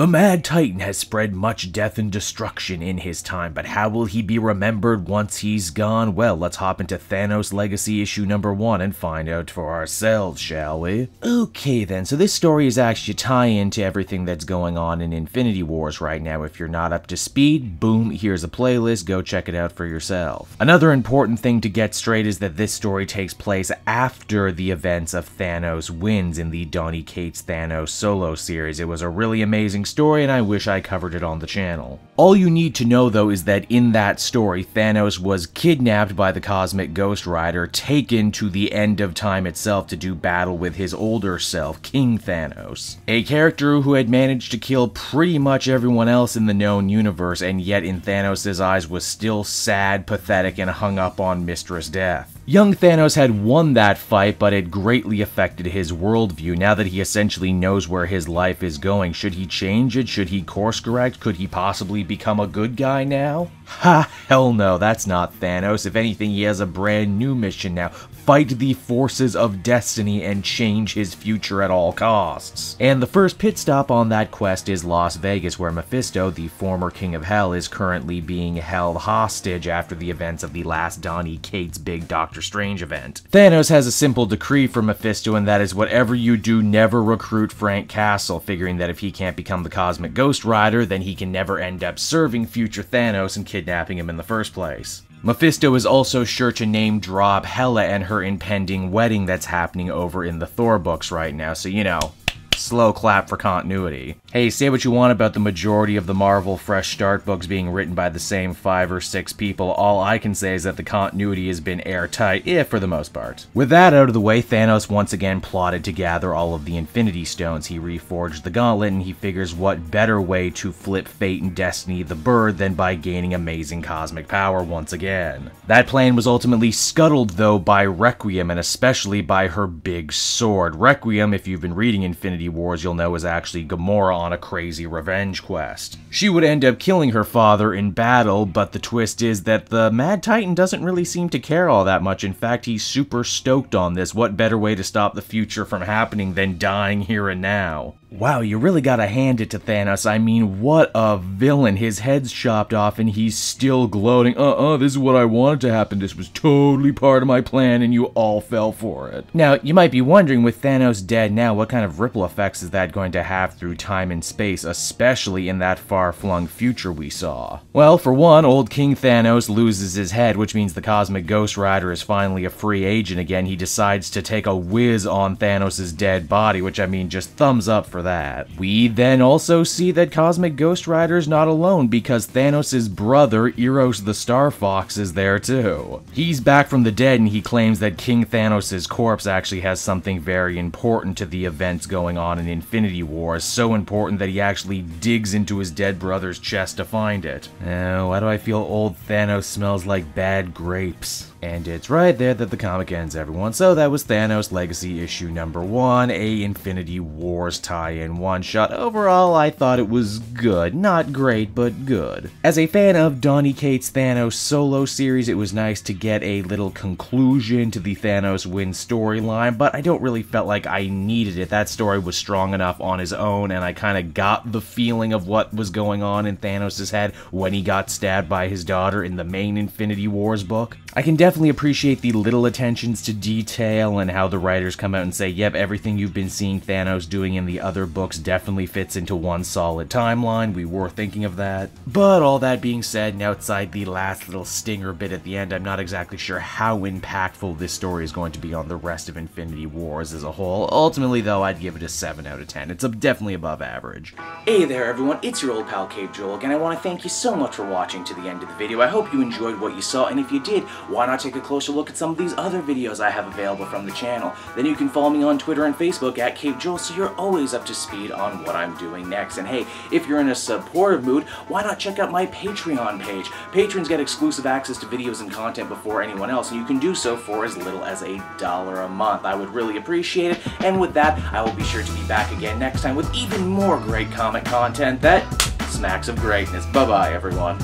The Mad Titan has spread much death and destruction in his time, but how will he be remembered once he's gone? Well, let's hop into Thanos Legacy issue number 1 and find out for ourselves, shall we? Okay then, so this story is actually a tie-in to everything that's going on in Infinity Wars right now. If you're not up to speed, boom, here's a playlist, go check it out for yourself. Another important thing to get straight is that this story takes place after the events of Thanos Wins in the Donny Cates Thanos solo series. It was a really amazing story, and I wish I covered it on the channel. All you need to know though is that in that story, Thanos was kidnapped by the cosmic Ghost Rider, taken to the end of time itself to do battle with his older self, King Thanos. A character who had managed to kill pretty much everyone else in the known universe, and yet in Thanos' eyes was still sad, pathetic, and hung up on Mistress Death. Young Thanos had won that fight, but it greatly affected his worldview. Now that he essentially knows where his life is going, should he change it? Should he course correct? Could he possibly become a good guy now? Ha, hell no, that's not Thanos. If anything, he has a brand new mission now. Fight the forces of destiny and change his future at all costs. And the first pit stop on that quest is Las Vegas, where Mephisto, the former King of Hell, is currently being held hostage after the events of the last Donny Cates big Doctor Strange event. Thanos has a simple decree for Mephisto, and that is whatever you do, never recruit Frank Castle, figuring that if he can't become the Cosmic Ghost Rider, then he can never end up serving future Thanos and kidnapping him in the first place. Mephisto is also sure to name drop Hela and her impending wedding that's happening over in the Thor books right now, so you know, slow clap for continuity. Hey, say what you want about the majority of the Marvel Fresh Start books being written by the same 5 or 6 people, all I can say is that the continuity has been airtight, if for the most part. With that out of the way, Thanos once again plotted to gather all of the Infinity Stones. He reforged the gauntlet, and he figures what better way to flip fate and destiny the bird than by gaining amazing cosmic power once again. That plan was ultimately scuttled though by Requiem, and especially by her big sword. Requiem, if you've been reading Infinity Wars, you'll know is actually Gamora on a crazy revenge quest. She would end up killing her father in battle, but the twist is that the Mad Titan doesn't really seem to care all that much. In fact, he's super stoked on this. What better way to stop the future from happening than dying here and now? Wow, you really gotta hand it to Thanos. I mean, what a villain. His head's chopped off and he's still gloating. This is what I wanted to happen. This was totally part of my plan and you all fell for it. Now, you might be wondering, with Thanos dead now, what kind of ripple effects is that going to have through time and space, especially in that far-flung future we saw? Well, for one, old King Thanos loses his head, which means the Cosmic Ghost Rider is finally a free agent again. He decides to take a whiz on Thanos' dead body, which I mean, just thumbs up for that. We then also see that Cosmic Ghost Rider is not alone, because Thanos' brother, Eros the Star Fox, is there too. He's back from the dead and he claims that King Thanos' corpse actually has something very important to the events going on in Infinity Wars, so important that he actually digs into his dead brother's chest to find it. Why do I feel old Thanos smells like bad grapes? And it's right there that the comic ends, everyone. So that was Thanos Legacy issue number 1, a Infinity Wars tie-in one-shot. Overall, I thought it was good. Not great, but good. As a fan of Donny Cates' Thanos solo series, it was nice to get a little conclusion to the Thanos Wins storyline, but I don't really felt like I needed it. That story was strong enough on his own, and I kind of got the feeling of what was going on in Thanos' head when he got stabbed by his daughter in the main Infinity Wars book. I can definitely appreciate the little attentions to detail and how the writers come out and say, yep, everything you've been seeing Thanos doing in the other books definitely fits into one solid timeline. We were thinking of that. But all that being said, and outside the last little stinger bit at the end, I'm not exactly sure how impactful this story is going to be on the rest of Infinity Wars as a whole. Ultimately, though, I'd give it a 7 out of 10. It's definitely above average. Hey there, everyone. It's your old pal, Cape Joel, again. I want to thank you so much for watching to the end of the video. I hope you enjoyed what you saw, and if you did, why not take a closer look at some of these other videos I have available from the channel. Then you can follow me on Twitter and Facebook at Cape Joel, so you're always up to speed on what I'm doing next. And hey, if you're in a supportive mood, why not check out my Patreon page? Patrons get exclusive access to videos and content before anyone else, and you can do so for as little as $1 a month. I would really appreciate it, and with that, I will be sure to be back again next time with even more great comic content that smacks of greatness. Bye-bye, everyone.